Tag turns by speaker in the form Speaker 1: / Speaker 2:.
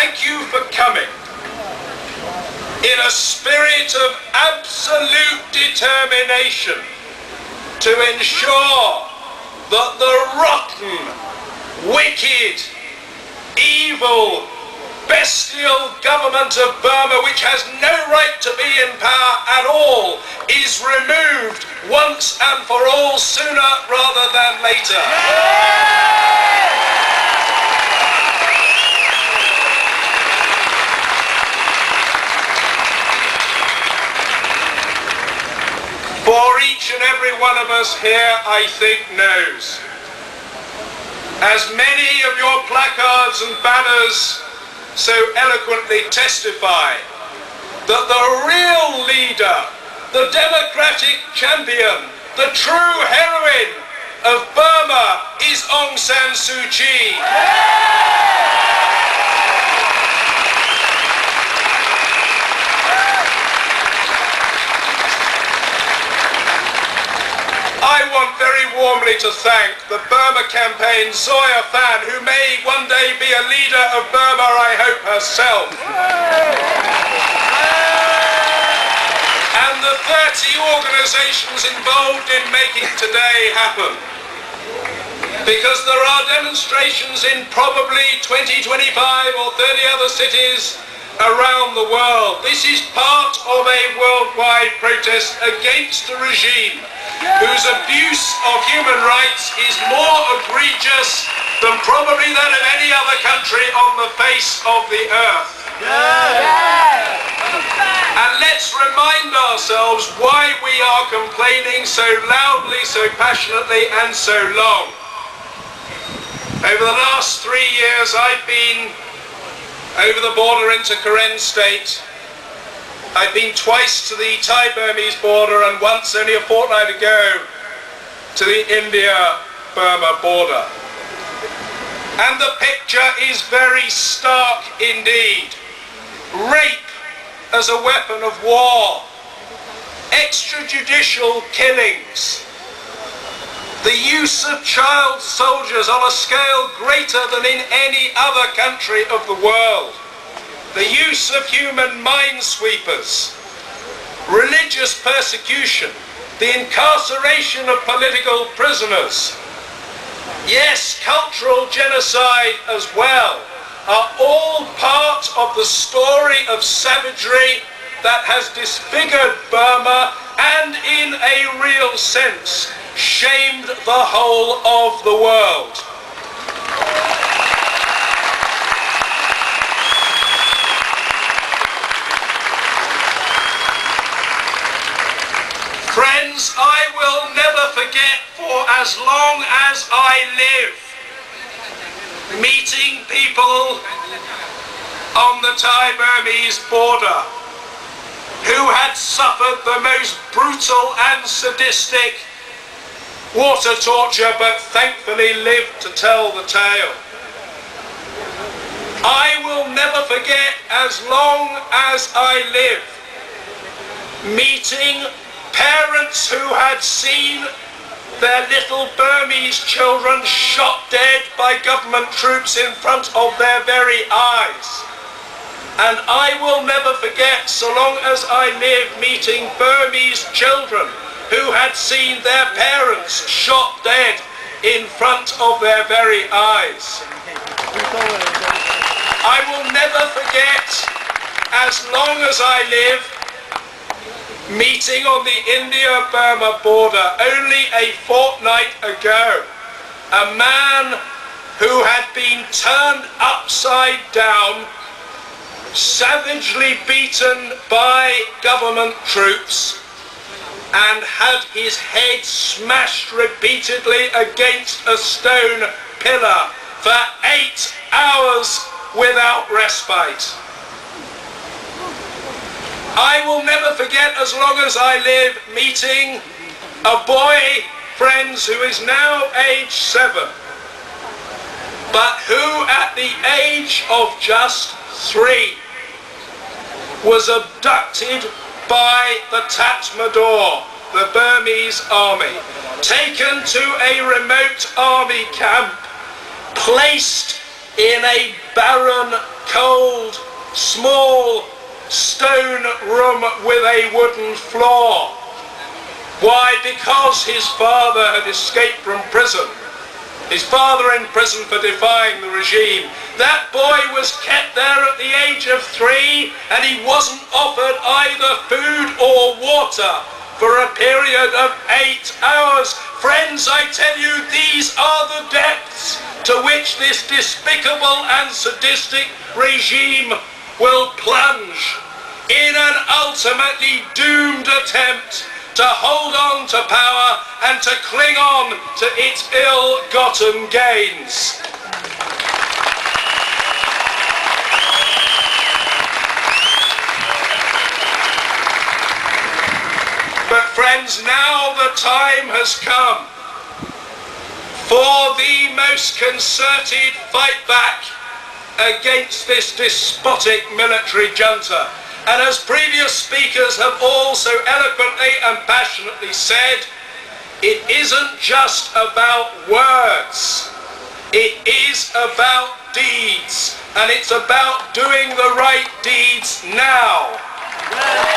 Speaker 1: thank you for coming in a spirit of absolute determination to ensure that the rotten, wicked, evil, bestial government of Burma, which has no right to be in power at all, is removed once and for all, sooner rather than later. For each and every one of us here, I think, knows, as many of your placards and banners so eloquently testify, that the real leader, the democratic champion, the true heroine of Burma is Aung San Suu Kyi. I want very warmly to thank the Burma campaign Zoya Fan, who may one day be a leader of Burma, I hope, herself. And the 30 organisations involved in making today happen. Because there are demonstrations in probably 20, 25 or 30 other cities around the world. This is part of a worldwide protest against a regime whose abuse of human rights is more egregious than probably that of any other country on the face of the earth. And let's remind ourselves why we are complaining so loudly, so passionately and so long. Over the last 3 years I've been over the border into Karen State. I've been twice to the Thai-Burmese border and once, only a fortnight ago, to the India-Burma border. And the picture is very stark indeed. Rape as a weapon of war, extrajudicial killings, the use of child soldiers on a scale greater than in any other country of the world, the use of human minesweepers, religious persecution, the incarceration of political prisoners, yes, cultural genocide as well, are all part of the story of savagery that has disfigured Burma and, in a real sense, shamed the whole of the world. Friends, I will never forget, for as long as I live, meeting people on the Thai-Burmese border who had suffered the most brutal and sadistic water torture, but thankfully lived to tell the tale. I will never forget, as long as I live, meeting parents who had seen their little Burmese children shot dead by government troops in front of their very eyes. And I will never forget, so long as I live, meeting Burmese children who had seen their parents shot dead in front of their very eyes. I will never forget, as long as I live, meeting on the India-Burma border only a fortnight ago, a man who had been turned upside down, savagely beaten by government troops, and had his head smashed repeatedly against a stone pillar for 8 hours without respite. I will never forget, as long as I live, meeting a boy, friends, who is now age 7, but who at the age of just 3 was abducted by the Tatmadaw, the Burmese army, taken to a remote army camp, placed in a barren, cold, small stone room with a wooden floor. Why? Because his father had escaped from prison. His father in prison for defying the regime. That boy was kept there at the age of 3 and he wasn't offered either food or water for a period of 8 hours. Friends, I tell you, these are the depths to which this despicable and sadistic regime will plunge in an ultimately doomed attempt to hold on to power and to cling on to its ill-gotten gains. But friends, now the time has come for the most concerted fight back against this despotic military junta. And as previous speakers have all so eloquently and passionately said, it isn't just about words. It is about deeds. And it's about doing the right deeds now.